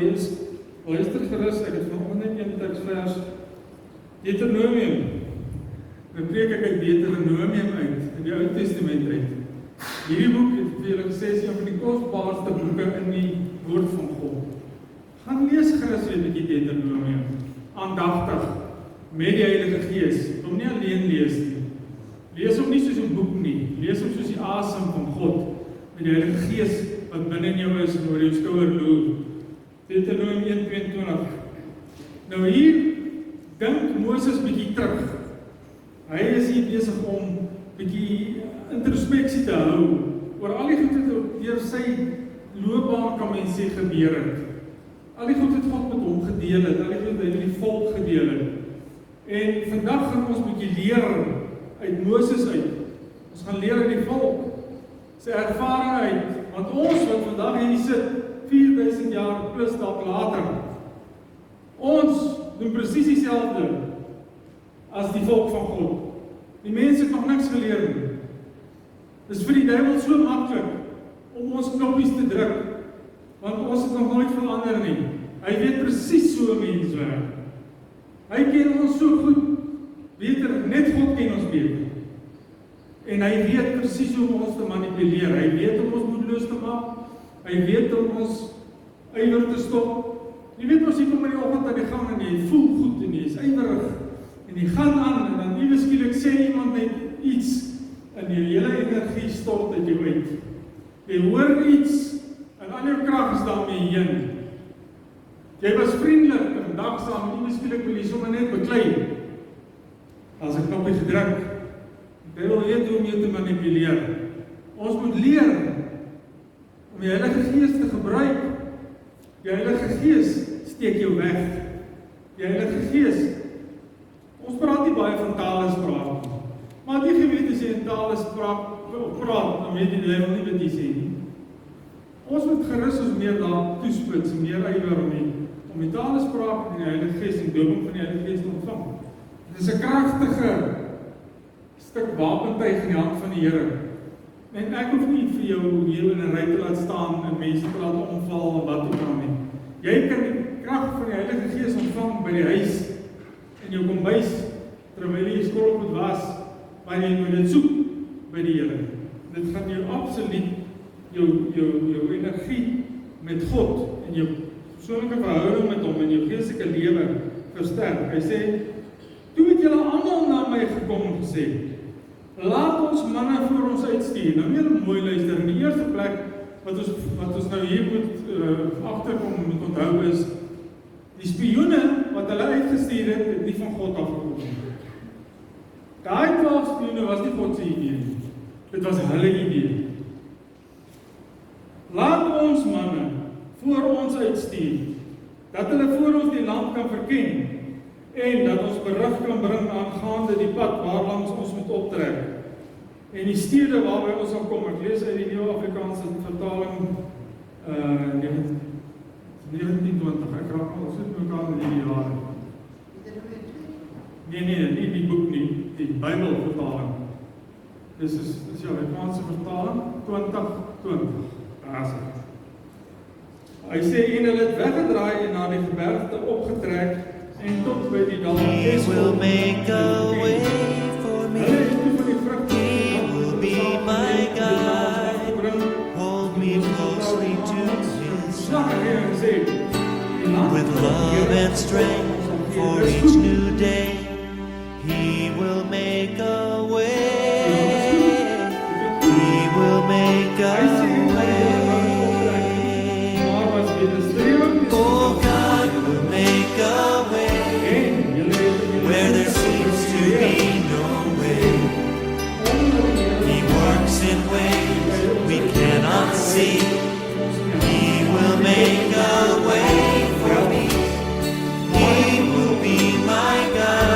lees, luister gerus, ek het vanoggend net een teksvers, Nietemin. Nou preek ek uit Nietemin uit, in die Ou Testament uit. Hierdie boek het vir julle gesê, is een van die kostbaarste boeke in die woord van God. Gaan lees gerus weer 'n bietjie Nietemin, aandagtig, met die Heilige Gees, om nie alleen lees nie. Lees hom nie soos 'n boek nie, lees hom soos die asem van God, met die Heilige Gees wat binne in jou is en oor jou skouer loer. Deuteronomium 1:22. Nou hier dink Moses bietjie terug. Hy is hier besig om bietjie introspeksie te hou oor al die goed wat deur sy loopbaan kan mens sê gebeur het. Al die goed wat God met hom gedeel het, al die goed wat hy met die volk gedeel het. En vandag gaan ons bietjie leer uit Moses uit. Ons gaan leer uit die volk sy ervaring uit, want ons wat vandag hier sit, 4000 jaar plus dalk later, ons doen presies dieselfde as die volk van God. Die mense het nog niks geleer nie. Dis vir die duiwel so maklik om ons knoppies te druk, want ons het nog nooit verander nie. Hy weet presies so 'n mens werk. Hy ken ons so goed, beter, net God ken ons beter. En hy weet presies hoe om ons te manipuleer. Hy weet om ons moedeloos te maak. Hy weet om ons ywer te stop. Jy weet ons, jy kom in die oggend aan die gang en jy voel goed en jy is ywerig. En jy gaan aan en dan iewes skielik sê iemand net iets en die hele energie stort uit jou uit. Jy hoor iets en al jou krag is daarmee heen. Jy was vriendelik en dagsaam en iewes skielik wil jy sommer net beklei. As 'n knoppie gedruk. Jy wil weet hoe om jou te manipuleer. Ons moet leer om die Heilige Gees te gebruik. Die Heilige Gees steek jou weg. Die Heilige Gees, ons praat nie baie van tale spraak nie. Maar die geweet as jy in tale praat, dan weet die duiwel nie wat jy sê nie. Ons moet gerus ons meer daar toespits, meer ywer om die tale spraak en die Heilige Gees en dooping van die Heilige Gees te ontvang. Dit is 'n kragtige stuk wapentuig in die hand van die Here. En ek hoef nie vir jou hier in 'n ry te laat staan en mense te laat omval en wat ook al nie. Jy kan die krag van die Heilige Gees ontvang by die huis, in jou kombuis, terwyl jy skottel moet was, maar jy moet dit soek by die Here. Dit gaan jou absoluut jou energie met God en jou persoonlike verhouding met hom en jou geestelike lewe versterk. Hy sê, toe het julle almal na my gekom en gesê, laat ons manne voor ons uitstuur. Nou meer mooi luister, in die eerste plek, wat ons nou hier moet agterkom moet onthou is, die spioene wat hulle uitgestuur het nie van God afgekom. Daai 12 spioene was nie God se idee nie. Dit was hulle idee. Laat ons manne voor ons uitstuur, dat hulle voor ons die land kan verken, en dat ons berig kan bring aangaande die pad waarlangs ons moet optrek. En die stede waarby ons sal kom, ek lees uit die Nuwe Afrikaanse vertaling 1920, ek raak al so met mekaar met die jare. Nee, nie die boek nie, die Bybel vertaling. Dis die Afrikaanse vertaling, 2020, daar is het. Hy sê, en hulle het weggedraai en na die gebergte opgetrek, en tot by die dal He will make a way for me. He will be my guide. Hold me closely to His side. With love and strength for each new day, He will make a way. He will make a way. Oh, God will make a way where there seems to be no way. He works in ways we cannot see. He will make a way for me. He will be my God.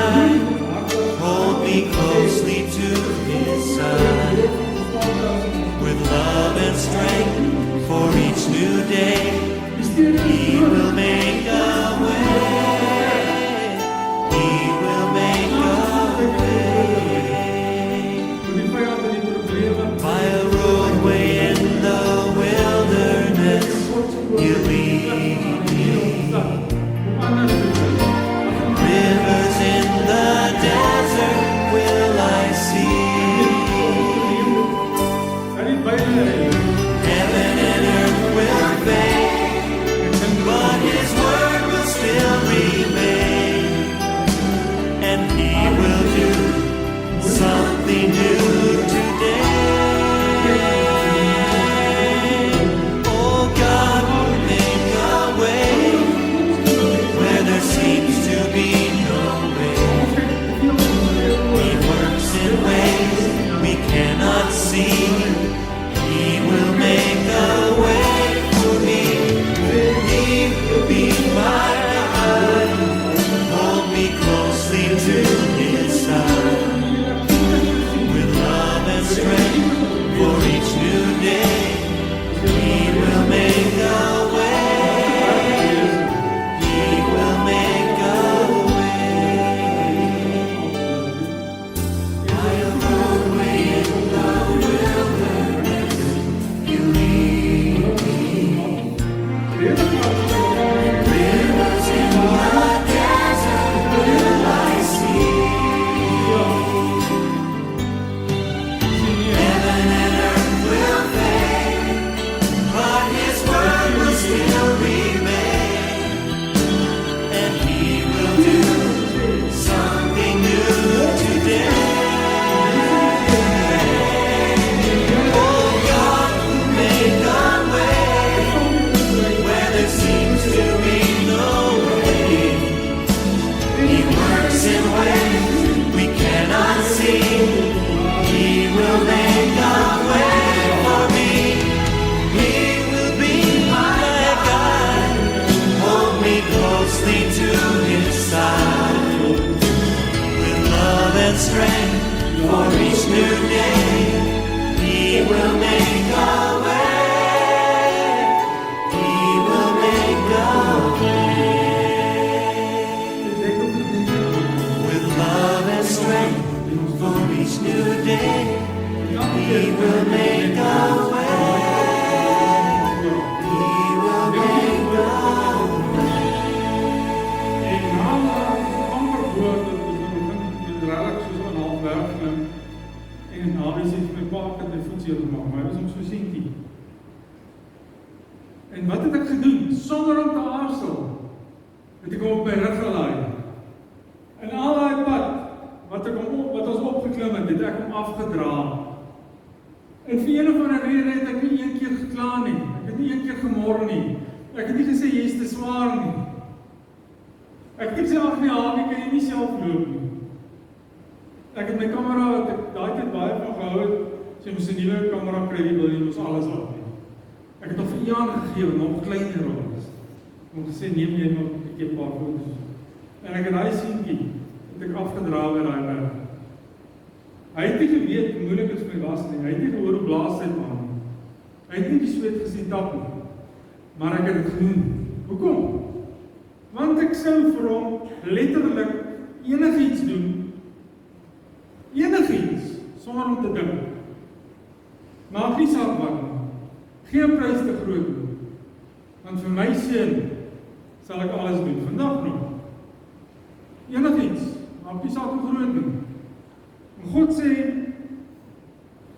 closely to his side with love and strength for each new day. He will make a way. He will make a way with love and strength for each new day. He will make a way. He will make a way. En na amper woord dat ons begin met raak soos aan half werk klim. En na wie sê my pa het my voet seer gemaak, maar hy was om so seentjie. En wat het ek gedoen? Sonder om te aarzel, het ek hom op my rug gelaai. En al daai pad wat ons opgeklim het ek hom afgedra. En vir een of ander rede het ek nie een keer gekla nie. Ek het nie een keer gemor nie. Ek het nie gesê jy is te swaar nie. Ek het gesê ag nee, Hawie, kan jy nie self loop nie. Ek het my kamera wat ek daai tyd baie van gehou het, sy moes 'n nuwe kamera kry, die wil jy moes alles laat nie. Ek het hom vir Jan gegee, nog kleiner rond. Om gesê neem jy nog 'n bietjie 'n paar foto's. En ek het daai seentjie het ek afgedra by daai berg. Hy het nie geweet hoe moeilik dit vir my was nie. Hy het nie gehoor hoe blaas hy aan nie. Hy het nie die sweet gesien tap nie. Maar ek het dit gedoen. Hoekom? Want ek sou vir hom letterlik enigiets doen. Enigiets, sonder om te dink. Maak nie saak wat nie. Geen prys te groot nie. Want vir my seun sal ek alles doen. Vandag nog. Enigiets, maak nie saak hoe groot nie. En God sê,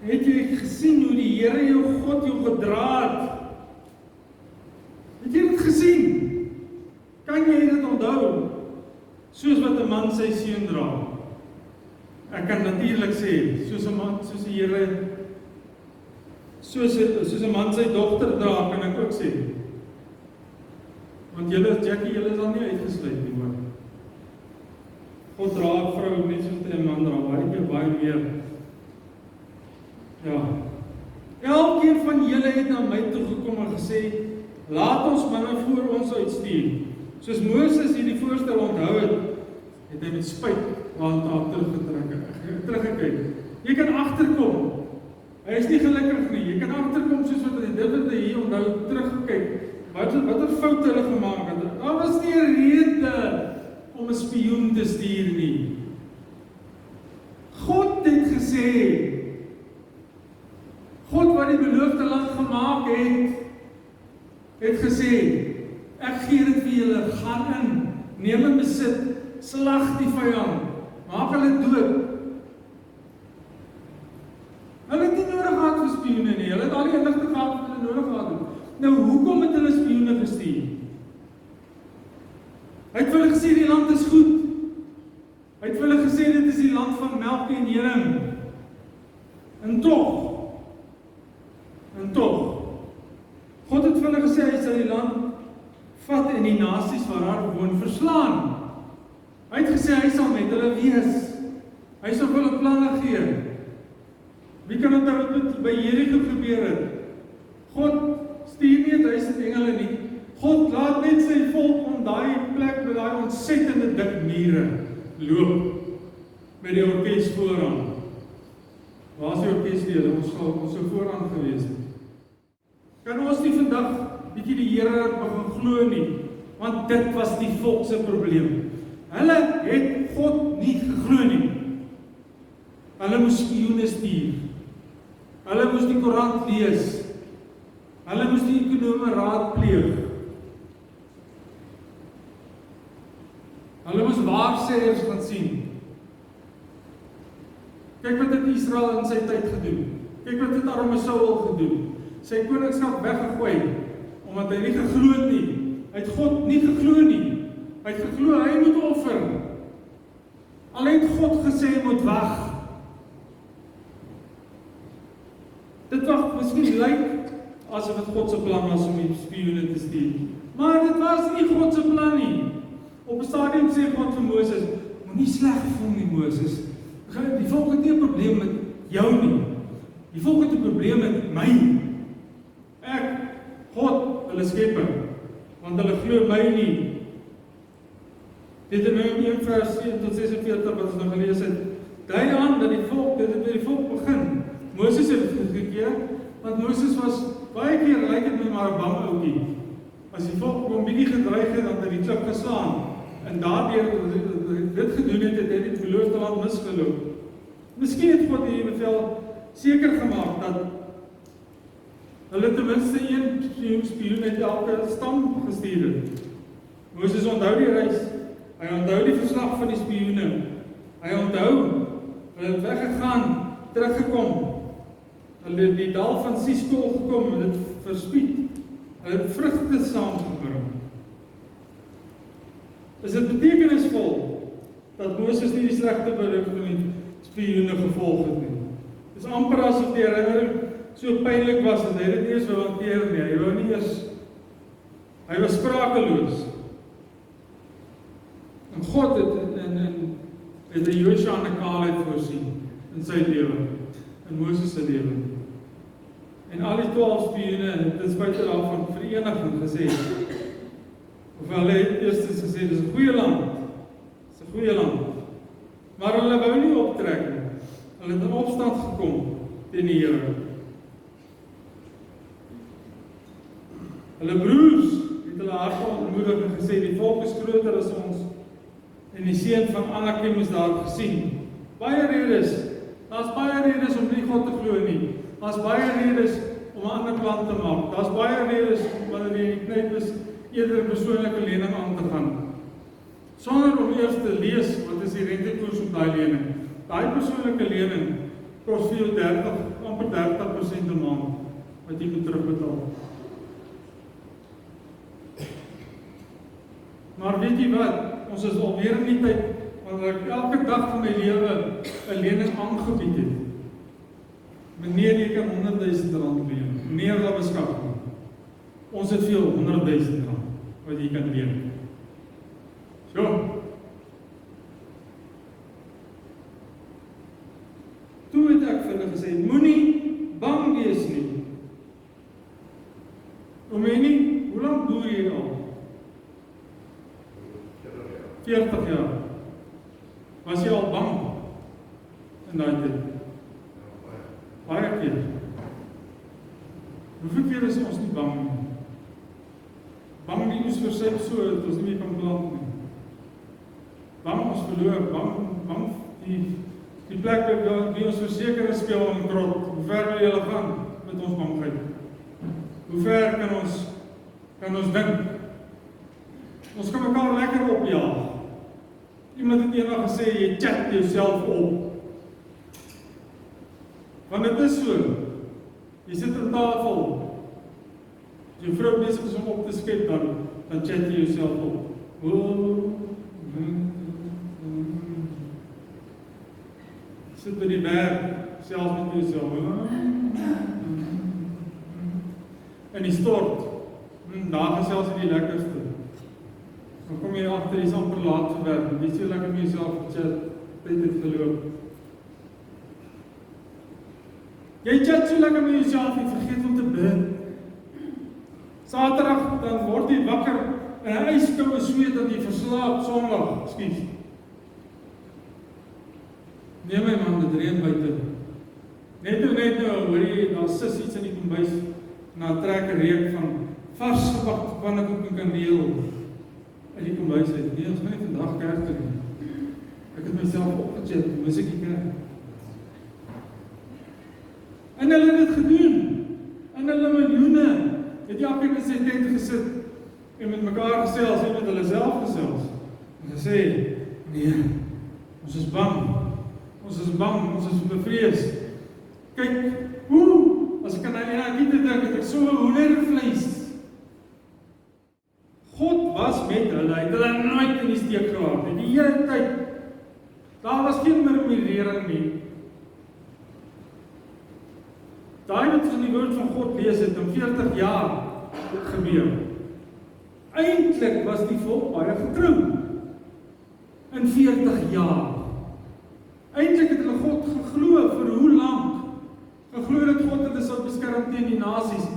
het jy gesien hoe die Here jou God jou gedra het? Het jy dit gesien? Kan jy dit onthou? Soos wat 'n man sy seun dra. Ek kan natuurlik sê, soos 'n man, soos die Here, soos 'n man sy dogter dra, kan ek ook sê. Want Jackie, julle is al nie uitgesluit nie, hoor. God dra 'n vrou net soos 'n man dra, baie meer. Ja. Elkeen van julle het na my toe gekom en gesê, laat ons manne voor ons uitstuur. Soos Moses hierdie voorstel onthou het hy met spyt waarna teruggekyk. Jy kan agterkom. Hy is nie gelukkig nie. Jy kan agterkom soos wat die David hier onthou teruggekyk. Watter foute hulle gemaak het. Daar was nie 'n rede om 'n spioen te stuur nie. God het gesê, God wat die beloofde land gemaak het gesê, ek gee dit vir julle, gaan in, neem in besit, slag die vyand, maak hulle dood. Hulle het nie nodig gehad vir spioene nie, hulle het al die inligting gehad wat hulle nodig gehad het. Nou, hoekom het hulle spioene gestuur? Hy het vir hulle gesê, die land is goed. Hy het vir hulle gesê, dit is die land van melk en honing. En toch, God het vir hulle gesê, hy sal die land vat en die nasies waar haar woon verslaan. Hy het gesê, hy sal met hulle wees. Hy sal vir hulle planne gee. Wie kan onthou wat by Jericho gebeur het? God stuur nie 1000 engele nie. God laat net sy volk om daai plek met daai ontsettende dik mure loop met die orkes vooraan. Waar is die orkeslede? Ons sou vooraan gewees het. Kan ons nie vandag bietjie die Here begin glo nie, want dit was die volk se probleem. Hulle het God nie geglo nie. Hulle moes spioene stuur. Hulle moes die koerant lees. Hulle moes die ekonome raadpleeg. Hulle moes waarsêers gaan sien. Kyk wat het Israel in sy tyd gedoen. Kyk wat het arme Saul gedoen. Sy koningskap weggegooi, omdat hy nie geglo het nie. Hy het God nie geglo nie. Hy het geglo, hy moet offer. Alleen God gesê, moet wag. Dit wag, miskien lyk asof het God se plan was om die spioene te stuur. Maar dit was nie God se plan nie. Op 'n stadium sê God vir Moses, moenie sleg voel nie, Moses. Die volk het nie 'n probleem met jou nie. Die volk het 'n probleem met my. Ek, God, hulle skepper, want hulle glo my nie. Nietemin 1 vers 1 tot 46 wat ons nog gelees het, dui aan dat die volk, dit het by die volk begin. Moses het gekeer, want Moses was baie keer lyk dit my maar 'n bang ouetjie. As die volk hom bietjie gedreig het, dan het hy die klip geslaan. En daardeur dit gedoen het, het hy die beloofde land misgeloop. Miskien het God hier bevel seker gemaak dat hulle ten minste een spioen uit elke stam gestuur het. Moses onthou die reis, hy onthou die verslag van die spioene, hy onthou, hulle het weggegaan, teruggekom, hulle het die dal van Siskol gekom, hulle het verspied, hulle het vrugte saamgebring. Is dit betekenisvol dat Moses nie die slegte berig van die spioene gevolg het nie? Dit is amper asof die herinnering so pynlik was, dat hy dit nie eens wou hanteer nie, hy wou nie eers, hy was sprakeloos. En God het die Joshua en die Caleb voorsien in sy lewe, in Moses se lewe. En al die 12 spioene het ten spyte daarvan vereniging gesê, of hulle het eerstens gesê, dis 'n goeie land, dis 'n goeie land, maar hulle wou nie optrek nie, hulle het in opstand gekom teen die Here. Hulle broers het hulle harte ontmoedig en gesê, die volk is groter as ons, en die seun van Anakim is daar gesien. Baie redes, daar's baie redes om nie God te glo nie, daar's baie redes om 'n ander plan te maak, daar's baie redes wanneer jy in die knyp is, eerder persoonlike lening aan te gaan. Sonder om eers te lees, wat is die rentekoers op daai lening? Daai persoonlike lening kos vir jou amper 30% 'n maand, wat jy moet terugbetaal. Maar weet jy wat, ons is alweer in die tyd, wanneer ek elke dag van my lewe 'n lening aangebied het. Meneer, jy kan 100.000 rand leen, meer dan beskatting. Ons het veel 100.000 rand, wat jy kan leen. So. Toe het ek vir hulle gesê, moenie bang wees nie. Omeni, hoe lang boer jy al? 40 jaar. Was jy al bang in daai tyd? Baie keer. Hoeveel keer is ons nie bang nie? Bang die oes versuip so, dat ons nie meer kan plant nie. Bang ons verloor, bang die plek wie ons verseker is speel in krot. Hoe ver wil julle gaan met ons bangheid? Hoe ver kan ons dink? Ons kan mekaar lekker opjaag. Iemand het eendag gesê, jy chat jouself op. Want dit is so, jy sit aan tafel, as jou vrou besig is om op te skep, dan chat jy jouself op. Sit by die berg, selfs met jouself. En die stort, daar gesels jy die lekkerste. Dan kom jy agter, jy is amper laat vir werk, jy so lekker met jouself chat, tyd het geloop. Jy chat so lekker met jouself, jy vergeet om te bid. Saterdag, dan word jy wakker, en 'n ijskoue sweet dat jy verslaap, Sondag, skies. Nee my man, dit reën buite. Net nou, hoor jy, daar sis iets in die kombuis, en dan trek 'n reuk van vars gebakte pannekoek en kaneel uit die kombuis uit. Nee, ons gaan nie vandag kerk toe nie. Ek het myself opgechat, mis ek die kerk. En hulle het dit gedoen. En hulle miljoene het elke in sy tent gesit en met mekaar gesels en met hulle self gesels. En gesê, nee, ons is bang. Ons is bang, ons is bevrees. Kyk, as ek aan die te dink, het ek so 'n hoendervleis. God was met hulle, het hulle nooit in die steek gelaat. En die hele tyd, daar was geen murmurering nie. Daai wat van die woord van God lees het in 40 jaar gebeur. Eintlik was die volk baie getrou. In 40 jaar. Eintlik het hulle God geglo vir hoe lank? Geglo dat God hulle sal beskerm teen die nasies.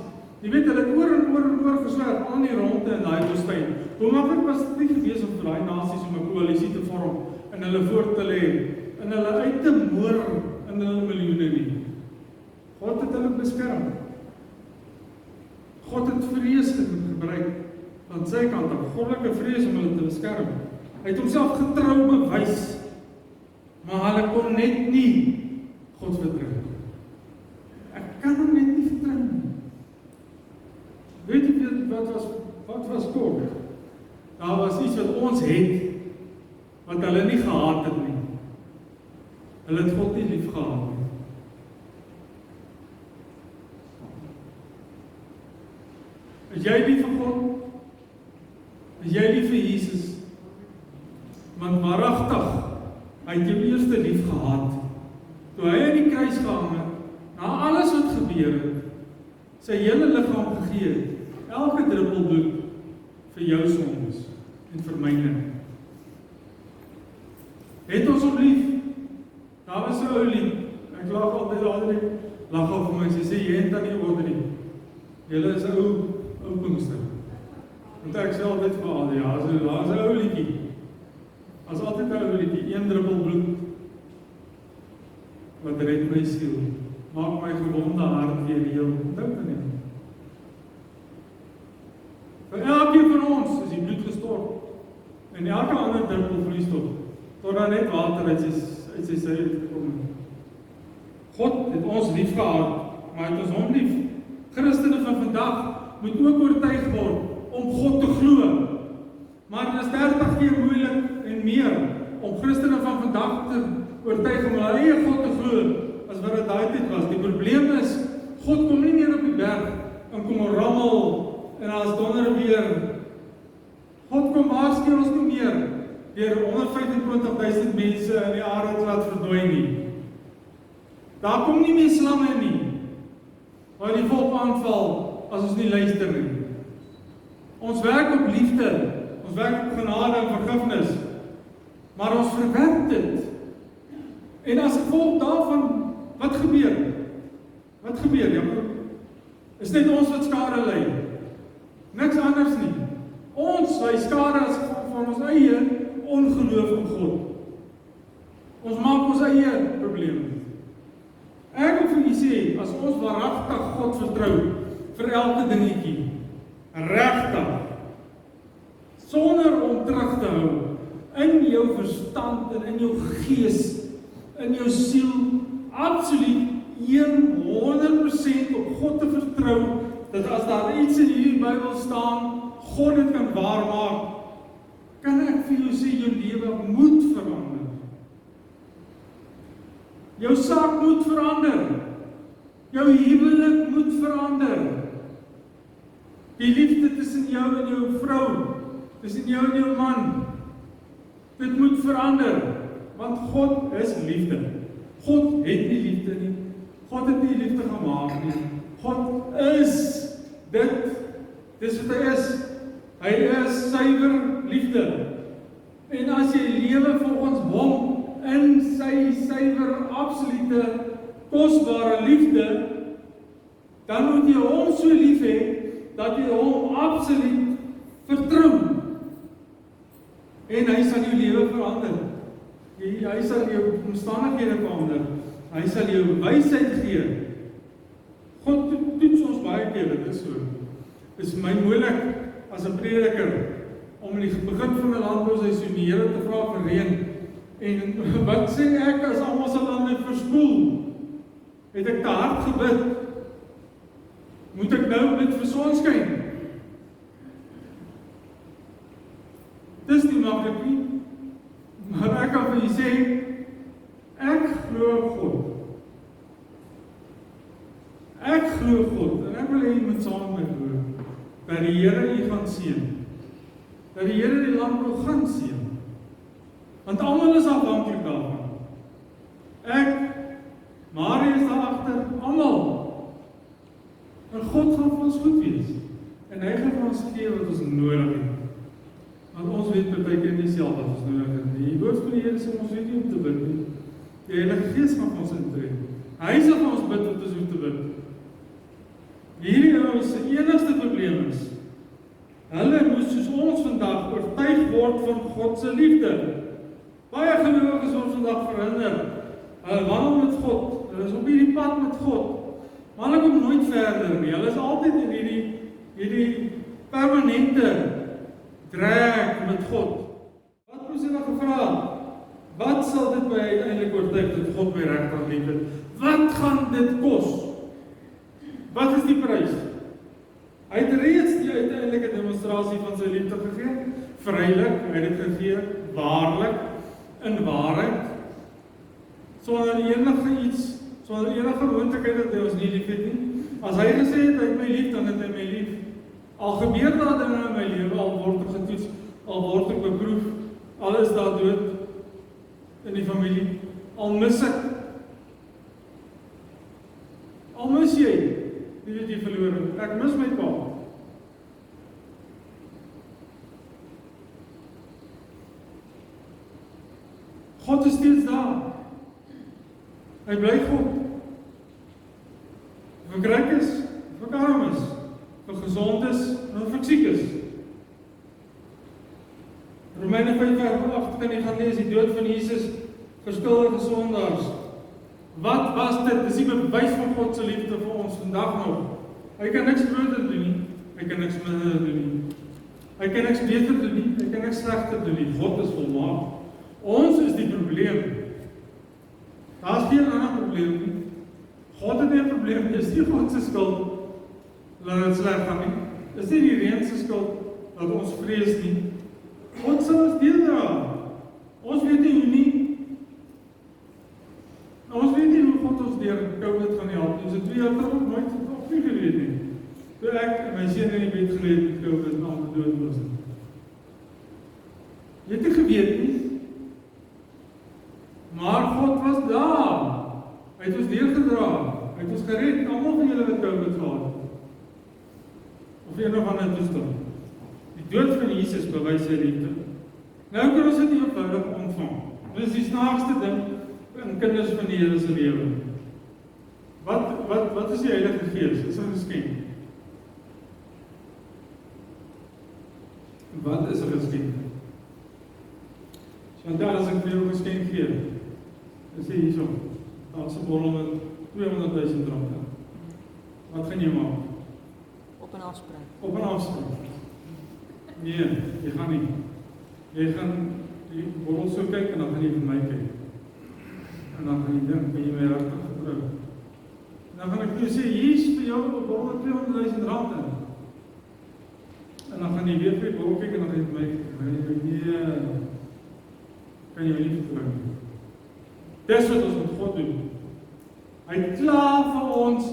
Jy weet, hulle het oor en oor en oor geswerf aan die ronde in daai woestyn. Hoe maklik was dit nie gewees om vir daai nasies om 'n koalisie te vorm en hulle voor te lê en hulle uit te moor in hulle miljoene nie. God het hulle beskerm. God het vrees gebruik van sy kant af, goddelike vrees om hulle te beskerm. Hy het homself getrou bewys, maar hulle kon net nie God vertrou. Ek kan hom net nie vertrou nie. Weet jy wat was God? Daar was iets wat ons het, wat hulle nie gehaat het nie. Hulle het God nie lief gehad nie. Is jy lief vir God? Is jy lief vir Jesus? Want waaragtig, hy het jou eerste lief gehad. Toe hy aan die kruis gehang het, na alles wat gebeur het, sy hele liggaam gegee het, elke druppel bloed vir jou sondes en vir myne. Het ons hom lief? Daar was 'n ou lied, ek lag altyd altyd, lag al vir my, sy sê, jy het dan nie orde nie. Julle is 'n ou Pinkster. Want ek sê altyd vir al, ja, daar is 'n ou liedjie. As altyd 'n ou liedjie, een druppel bloed, wat red my siel, maak my gewonde hart weer heel. Onthou dit nie. Vir elkeen van ons is die bloed gestort, en elke ander druppel vloei tot daar net water uit sy sy uitgekom. God het ons lief gehad, maar hy het ons hom lief. Christene van vandag moet ook oortuig word om God te glo. Maar dit is 30 keer moeilik en meer om Christene van vandag te oortuig om hulle eie God te glo as wat dit daai tyd was. Die probleem is, God kom nie meer op die berg en kom rammel en as donder weer. God kom waarsku ons nie meer deur 125.000 mense in die aarde te laat verdooi nie. Daar kom nie meer slange nie, waar die volk aanval as ons nie luister nie. Ons werk op liefde, ons werk op genade en vergifnis, maar ons verwerp dit. En as gevolg daarvan, wat gebeur? Wat gebeur? Ja, is net ons wat skade ly. Niks anders nie. Ons ly skade as gevolg van ons eie ongeloof in God. Ons maak ons eie probleme. Ek wil vir u sê, as ons waaragtig God vertrou vir elke dingetjie, regtig, sonder om terug te hou, in jou verstand en in jou gees, in jou siel, absoluut 100% op God te vertrou, dat as daar iets in hierdie Bybel staan, God dit kan waarmaak, kan ek vir jou sê, jou lewe moet verander. Jou saak moet verander. Jou huwelik moet verander. Die liefde tussen jou en jou vrou, tussen jou en jou man, dit moet verander, want God is liefde. God het nie liefde nie. God het nie liefde gemaak nie. God is dit. Dis wat hy is. Hy is suiwer liefde. En as jy lewe volgens hom, in sy suiwer, absolute, kosbare liefde, dan moet jy hom so lief hê, dat jy hom absoluut vertrou. En hy sal jou lewe verander. Hy sal jou omstandighede verander. Hy sal jou wysheid gee. God toets ons baie keer, dit is so. Dit is my moeilik as 'n prediker om in die begin van 'n landbouseisoen die Here te vra vir reën. En wat sê ek as almal se lande verspoel? Het ek te hard gebid? Moet ek nou bid vir sonskyn? Dis nie maklik nie. Maar ek kan vir julle sê, ek glo God. Ek glo God, en ek wil hê jy moet saam met my glo, dat die Here u gaan seën. Dat die Here die landbou gaan seën. Want almal is afhanklik daarvan. Ek, Marie is daar agter, almal. En God gaan vir ons goed wees. En hy gaan vir ons gee wat ons nodig het. Want ons weet partykeer nie self wat ons nodig het nie. Die woord van die Here sê ons weet nie om te bid nie. Die Heilige Gees gaan ons intree. Hy sal vir ons bid wat ons hoef te bid. Hierdie ou se die enigste probleem is. Hulle moes soos ons vandag oortuig word van God se liefde. Baie gelowiges word vandag verhinder. Hulle wandel met God, hulle is op hierdie pad met God, maar hulle kom nooit verder nie. Hulle is altyd in hierdie permanente drag met God. Wat moes hulle gevra? Wat sal dit my uiteindelik oortuig dat God my regtig liefhet? Wat gaan dit kos? Wat is die prys? Hy het reeds die uiteindelike demonstrasie van sy liefde gegee, vrylik, hy het dit gegee, waarlik, in waarheid, sonder enige moontlikheid dat hy ons nie lief het nie. As hy gesê het, hy het my lief, dan het hy my lief. Al gebeur daar dinge in my lewe, al word ek getoets, al word ek beproef, al is daar dood in die familie, al mis ek, al mis jy, wie weet jy verloor, ek mis my pa. God is steeds daar. Hy bly God. Of ek ryk is, of ek arm is, of ek gezond is, of ek siek is. Romeine 5:8 kan jy gaan lees, die dood van Jesus vir skuldige sondaars. Wat was dit? Dis die bewys van God se liefde vir ons vandag nog. Hy kan niks groter doen nie, hy kan niks minder doen nie. Hy kan niks beter doen nie, hy kan niks slegter doen nie. God is volmaak. Ons is die probleem. Daar is geen ander probleem nie. God het nie 'n probleem nie, is nie God se skuld dat dit sleg gaan nie. Is nie die reën se skuld dat ons vrees nie. God sal ons deurdra. Ons weet nie hoe nie. Ons weet nie hoe God ons deur COVID gaan help. Ons het 2 jaar terug nooit nie geweet nie. Toe ek en my seun in die bed gelê het met COVID en al dood was. Jy het nie geweet nie. Maar God was daar. Hy het ons deurgedra. Hy het ons gered. Almal van julle wat COVID gehad het. Of een of ander toestand. Die dood van Jesus bewys sy liefde. Nou kan ons dit nie eenvoudig ontvang. Dit is die snaakste ding in kinders van die Here se lewe. Wat is die Heilige Gees? Dis 'n geskenk. Wat is 'n geskenk? Chantal, as ek vir jou 'n geskenk gee, dan sê hierso, daar's 'n bottel met R200,000. Wat gaan jy maak? Op 'n afspraak. Op 'n afspraak. Nee, jy gaan nie. Jy gaan die bottel so kyk en dan gaan jy vir my kyk. En dan gaan jy dink, kan jy my regtig gebruik? Dan gaan ek vir jou sê, hier is vir jou 'n bottel met R200,000 in. En dan gaan jy weer vir die bottel kyk en dan gaan jy vir my kyk. Nee, kan jy nie vertrouw nie. Dis wat ons met God doen. Hy het klaar vir ons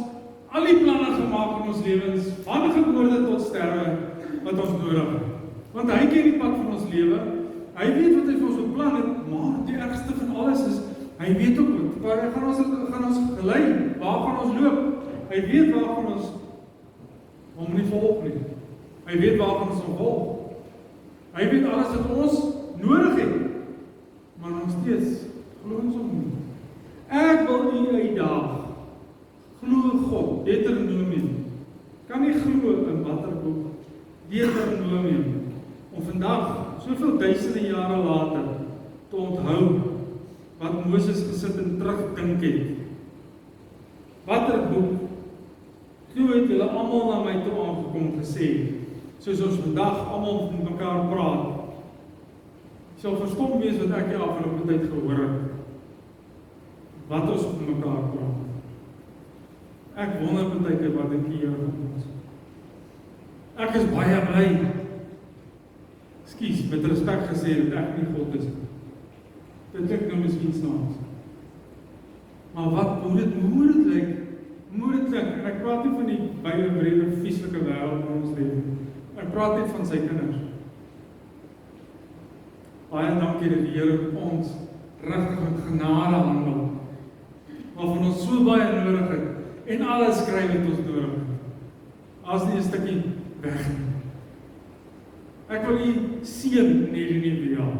al die planne gemaak in ons lewens, van geboorte tot sterwe, wat ons nodig het. Want hy ken die pad van ons lewe, hy weet wat hy vir ons beplan het, maar die ergste van alles is, hy weet ook wat, waar hy gaan ons gelei, waar gaan ons loop, hy weet waar gaan ons hom nie volg nie, hy weet waar gaan ons hom volg, hy weet alles wat ons nodig het, maar nog steeds, glo ons hom nie. Ek wil u uitdaag, glo God, Nietemin, kan nie glo in watter boek, Nietemin, om vandag, soveel duisende jare later, te onthou, wat Moses gesit en terugdink het. Watter boek, toe het julle almal na my toe aangekom gesê, soos ons vandag almal met mekaar praat, sal verstom wees wat ek die afgelope tyd gehoor het, wat ons met mekaar praat. Ek wonder partykeer wat ek hier van ons. Ek is baie bly. Ekskuus, met respek gesê dat ek nie God is. Dit klink nou miskien snaaks. Maar wat moet dit lyk? Moet dit klink? En ek praat nie van die baie breede, vieslike wêreld waar ons leef. Ek praat net van sy kinders. Baie dankie dat die Here ons regtig met genade handel, waarvan ons so baie nodig het, en alles kry wat ons nodig het. As nie 'n stukkie weg nie. Ek wil u seën in hierdie nuwe jaar.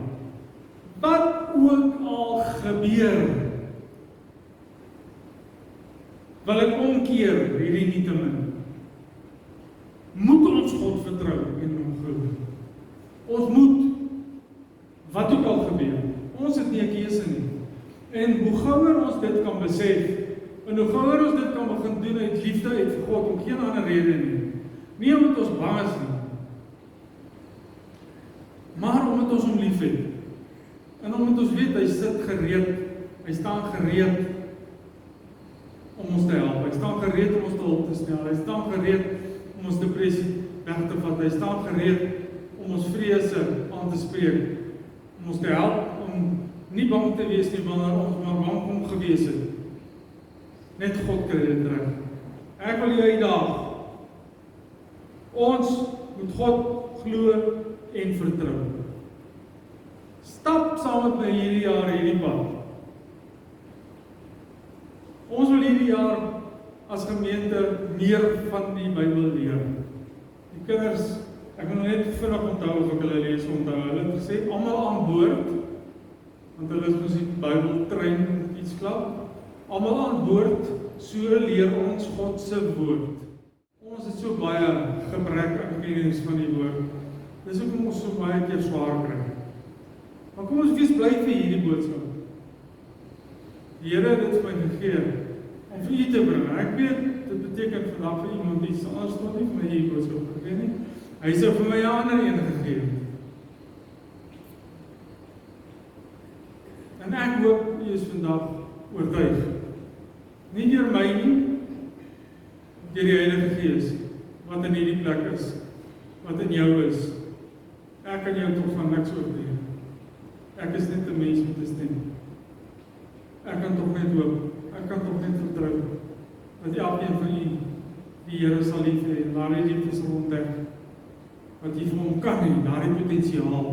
Wat ook al gebeur, wil ek omkeer hierdie Nietemin. God vertrou en hom glo. Ons moet, wat ook al gebeur, ons het nie 'n keuse nie. En hoe gouer ons dit kan besef, en hoe gouer ons dit kan begin doen uit liefde uit vir God, om geen ander rede nie. Nie omdat ons bang is nie, maar omdat ons hom lief het. En omdat ons weet, hy sit gereed, hy staan gereed om ons te help, hy staan gereed om ons te hulp te stel, hy staan gereed om ons depressie weg te vat, hy staan gereed om ons vrese aan te spreek, om ons te help om nie bang te wees nie, wanneer ons maar bang om gewees het. Net God kry dit reg. Ek wil jou uitdaag. Ons moet God glo en vertrou. Stap saam met my hierdie jaar hierdie pad. Ons wil hierdie jaar as gemeente meer van die Bybel leer. Die kinders, ek wil net vinnig onthou of ek hulle lees onthou. Hulle het gesê, almal aan boord, want hulle is mos die Bybeltrein iets klaar. Almal aan boord, so leer ons God se woord. Ons het so baie gebrek aan kennis van die woord. Dis hoekom ons so baie keer swaar kry. Maar kom ons wees bly vir hierdie boodskap. Die Here het dit vir my gegee om vir u te bring. Ek weet, dit beteken vandag vir iemand iets anders wat nie vir my hierdie boodskap gegee nie. Hy sê vir my 'n ander een gegee. En ek hoop u is vandag oortuig. Nie deur my nie, deur die Heilige Gees, wat in hierdie plek is, wat in jou is. Ek kan jou toch van niks oordeel. Ek is net 'n mens met 'n stem. Ek kan toch net hoop, ek kan toch net vertrou, dat elkeen van u die Here sal lief hê, en daardie liefde sal ontdek, wat jy vir hom kan hê, daardie potensiaal,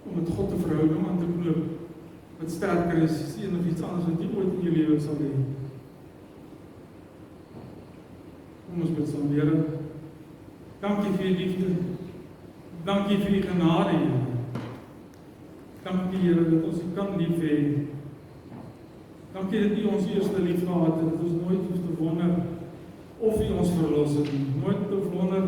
om met God 'n verhouding aan te knoop, wat sterker is as enigiets anders wat jy ooit in jou lewe sal hê. Kom ons bid saam, Here. Dankie vir die liefde. Dankie vir die genade, Here. Dankie, Here, dat ons u kan lief hê. Dankie dat u ons eerste lief gehad het, dat ons nooit hoef te wonder of u ons verlos het nie. Nooit hoef te wonder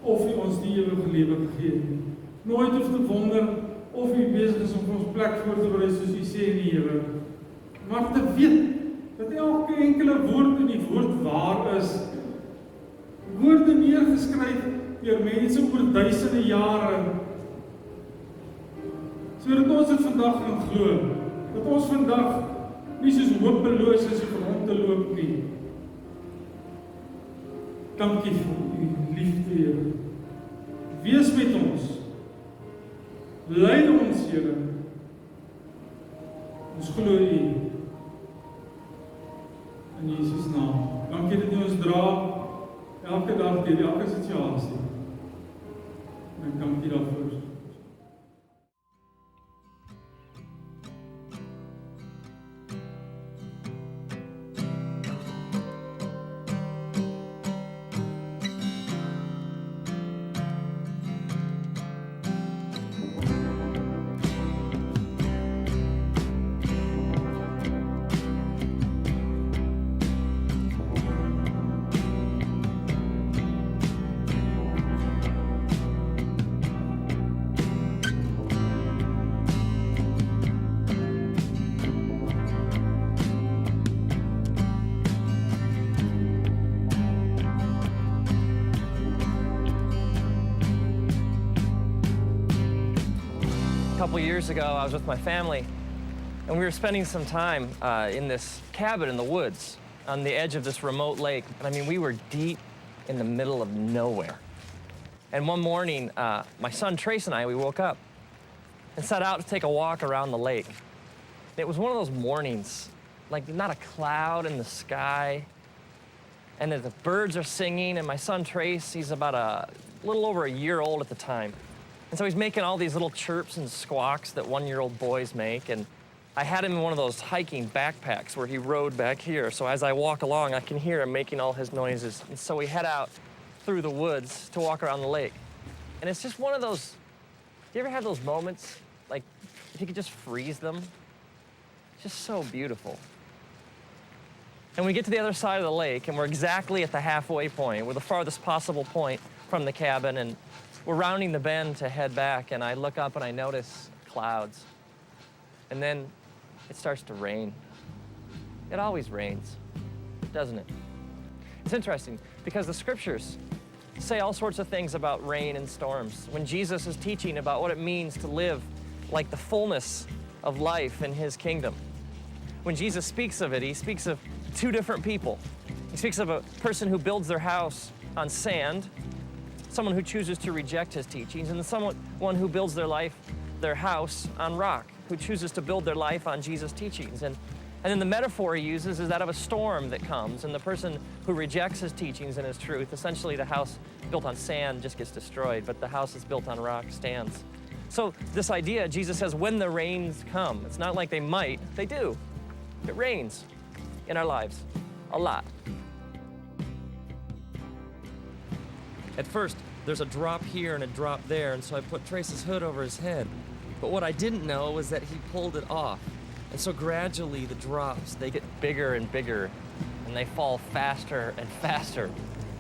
of u ons die ewige lewe gegee het nie. Nooit hoef te wonder of u besig is om ons plek voor te berei soos u sê in die Here. Maar te weet dat elke enkele woord in die woord waar is. Woorde neergeskryf deur mense oor duisende jare. Sodat ons dit vandag kan glo. Dat ons vandag nie soos hopeloos is om rond te loop nie. Dankie vir u liefde, Here. Wees met ons. Lei ons, Here. Ons glo u. In Jesus naam. Dankie dat u ons dra elke dag deur elke situasie. En ek dank u daarvoor. A couple years ago, I was with my family, and we were spending some time in this cabin in the woods on the edge of this remote lake. And I mean, we were deep in the middle of nowhere. And one morning, my son Trace and I, we woke up and set out to take a walk around the lake. It was one of those mornings, like not a cloud in the sky, and the birds are singing, and my son Trace, he's about a little over a year old at the time. And so he's making all these little chirps and squawks that one-year-old boys make. And I had him in one of those hiking backpacks where he rode back here. So as I walk along, I can hear him making all his noises. And so we head out through the woods to walk around the lake. And it's just one of those, do you ever have those moments, like if you could just freeze them? It's just so beautiful. And we get to the other side of the lake, and we're exactly at the halfway point. We're the farthest possible point from the cabin, and we're rounding the bend to head back, and I look up and I notice clouds. And then it starts to rain. It always rains, doesn't it? It's interesting because the scriptures say all sorts of things about rain and storms. When Jesus is teaching about what it means to live like the fullness of life in his kingdom, when Jesus speaks of it, he speaks of two different people. He speaks of a person who builds their house on sand, someone who chooses to reject his teachings, and someone who builds their house on rock, who chooses to build their life on Jesus' teachings. And then the metaphor he uses is that of a storm that comes, and the person who rejects his teachings and his truth, essentially the house built on sand just gets destroyed, but the house that's built on rock stands. So this idea, Jesus says, when the rains come, it's not like they might, they do. It rains in our lives a lot. At first, there's a drop here and a drop there, and so I put Trace's hood over his head. But what I didn't know was that he pulled it off. And so gradually the drops, they get bigger and bigger, and they fall faster and faster.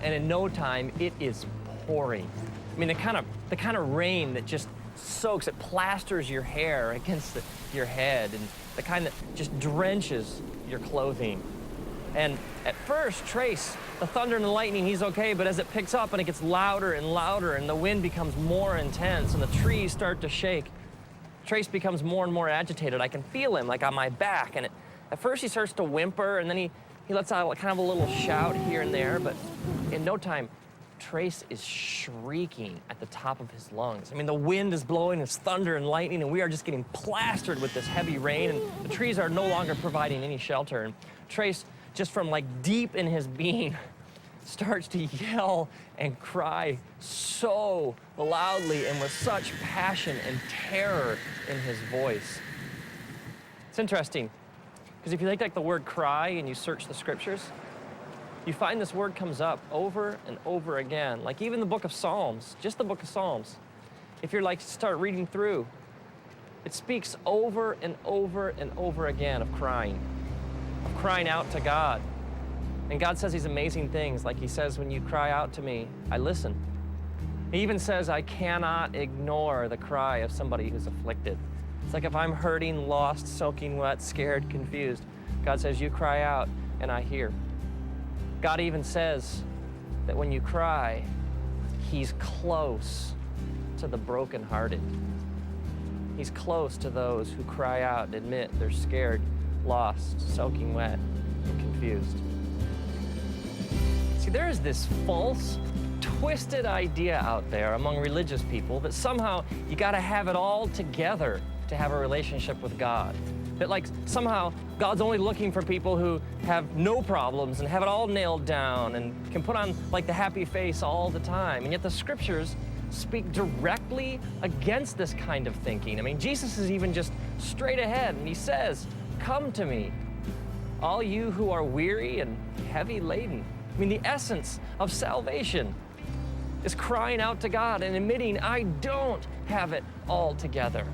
And in no time, it is pouring. I mean, the kind of rain that just soaks, it plasters your hair against your head, and the kind that just drenches your clothing. And at first, Trace, the thunder and the lightning, he's okay, but as it picks up and it gets louder and louder and the wind becomes more intense and the trees start to shake, Trace becomes more and more agitated. I can feel him, like on my back. And at first he starts to whimper, and then he lets out kind of a little shout here and there, but in no time, Trace is shrieking at the top of his lungs. I mean, the wind is blowing, it's thunder and lightning, and we are just getting plastered with this heavy rain, and the trees are no longer providing any shelter. And Trace, just from like deep in his being, starts to yell and cry so loudly and with such passion and terror in his voice. It's interesting, because if you take like the word cry and you search the scriptures, you find this word comes up over and over again. Like even the book of Psalms, just the book of Psalms. If you're like, start reading through, it speaks over and over and over again of crying out to God. And God says these amazing things, like he says, when you cry out to me, I listen. He even says, I cannot ignore the cry of somebody who's afflicted. It's like if I'm hurting, lost, soaking wet, scared, confused, God says, you cry out and I hear. God even says that when you cry, he's close to the brokenhearted. He's close to those who cry out and admit they're scared, lost, soaking wet, and confused. See, there is this false, twisted idea out there among religious people that somehow you gotta have it all together to have a relationship with God. That like somehow God's only looking for people who have no problems and have it all nailed down and can put on like the happy face all the time. And yet the scriptures speak directly against this kind of thinking. I mean, Jesus is even just straight ahead and he says, come to me, all you who are weary and heavy laden. I mean, the essence of salvation is crying out to God and admitting I don't have it all together.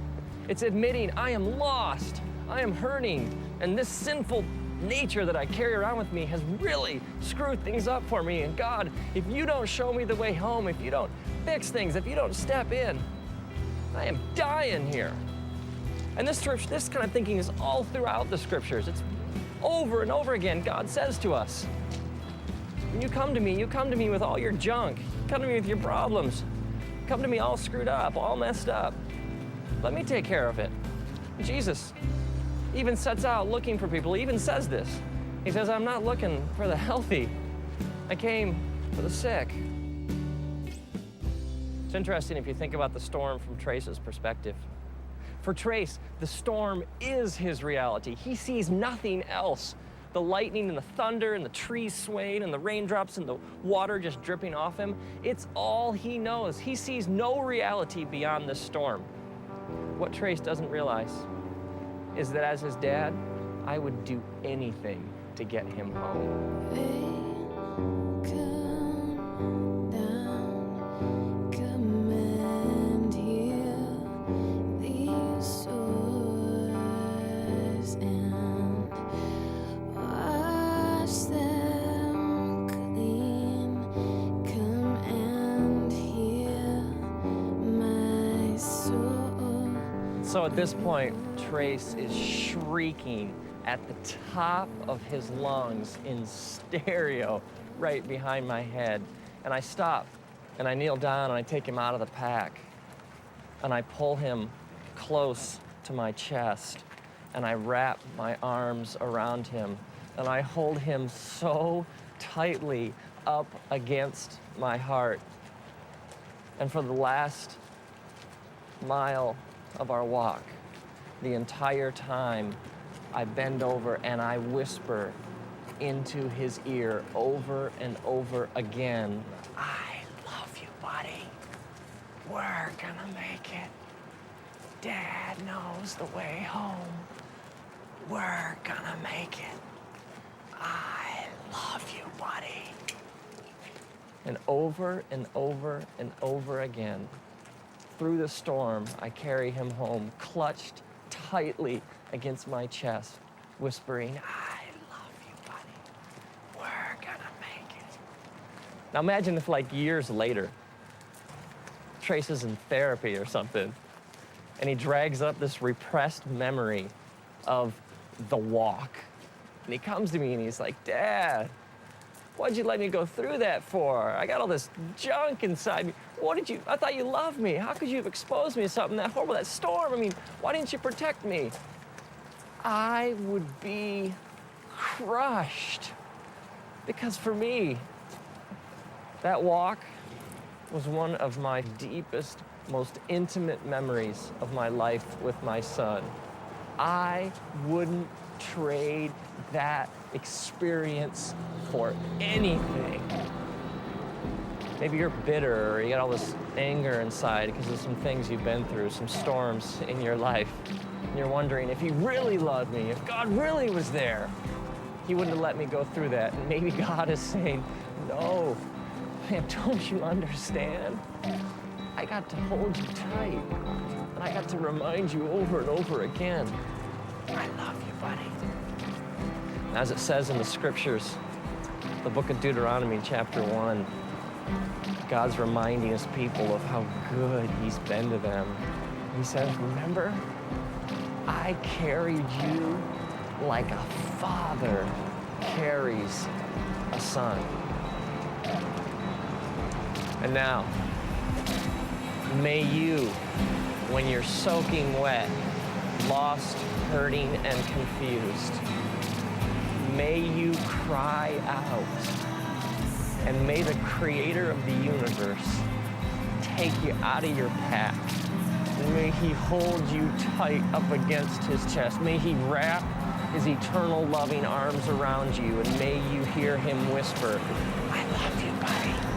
It's admitting I am lost, I am hurting, and this sinful nature that I carry around with me has really screwed things up for me. And God, if you don't show me the way home, if you don't fix things, if you don't step in, I am dying here. And this kind of thinking is all throughout the scriptures. It's over and over again. God says to us, when you come to me with all your junk, come to me with your problems, come to me all screwed up, all messed up. Let me take care of it. Jesus even sets out looking for people. He even says this. He says, I'm not looking for the healthy. I came for the sick. It's interesting if you think about the storm from Trace's perspective. For Trace, the storm is his reality. He sees nothing else. The lightning and the thunder and the trees swaying and the raindrops and the water just dripping off him, it's all he knows. He sees no reality beyond this storm. What Trace doesn't realize is that as his dad, I would do anything to get him home. Wash them clean, come and So at this point, Trace is shrieking at the top of his lungs in stereo right behind my head. And I stop, and I kneel down, and I take him out of the pack, and I pull him close to my chest, and I wrap my arms around him, and I hold him so tightly up against my heart. And for the last mile of our walk, the entire time, I bend over and I whisper into his ear over and over again, I love you, buddy. We're gonna make it. Dad knows the way home. We're gonna make it. I love you, buddy. And over and over and over again, through the storm, I carry him home, clutched tightly against my chest, whispering, I love you, buddy. We're gonna make it. Now imagine if, like, years later, Trace is in therapy or something, and he drags up this repressed memory of the walk. And he comes to me and he's like, Dad, what'd you let me go through that for? I got all this junk inside me. I thought you loved me. How could you have exposed me to something that horrible, that storm? I mean, why didn't you protect me? I would be crushed. Because for me, that walk was one of my deepest, most intimate memories of my life with my son. I wouldn't trade that experience for anything. Maybe you're bitter, or you got all this anger inside because of some things you've been through, some storms in your life. And you're wondering, if he really loved me, if God really was there, he wouldn't have let me go through that. And maybe God is saying, no, man, don't you understand? I got to hold you tight, and I got to remind you over and over again, I love you, buddy. As it says in the scriptures, the book of Deuteronomy, chapter 1, God's reminding his people of how good he's been to them. He says, remember, I carried you like a father carries a son. And now, may you, when you're soaking wet, lost, hurting, and confused, may you cry out, and may the creator of the universe take you out of your path. And may he hold you tight up against his chest. May he wrap his eternal loving arms around you, and may you hear him whisper, I love you, buddy.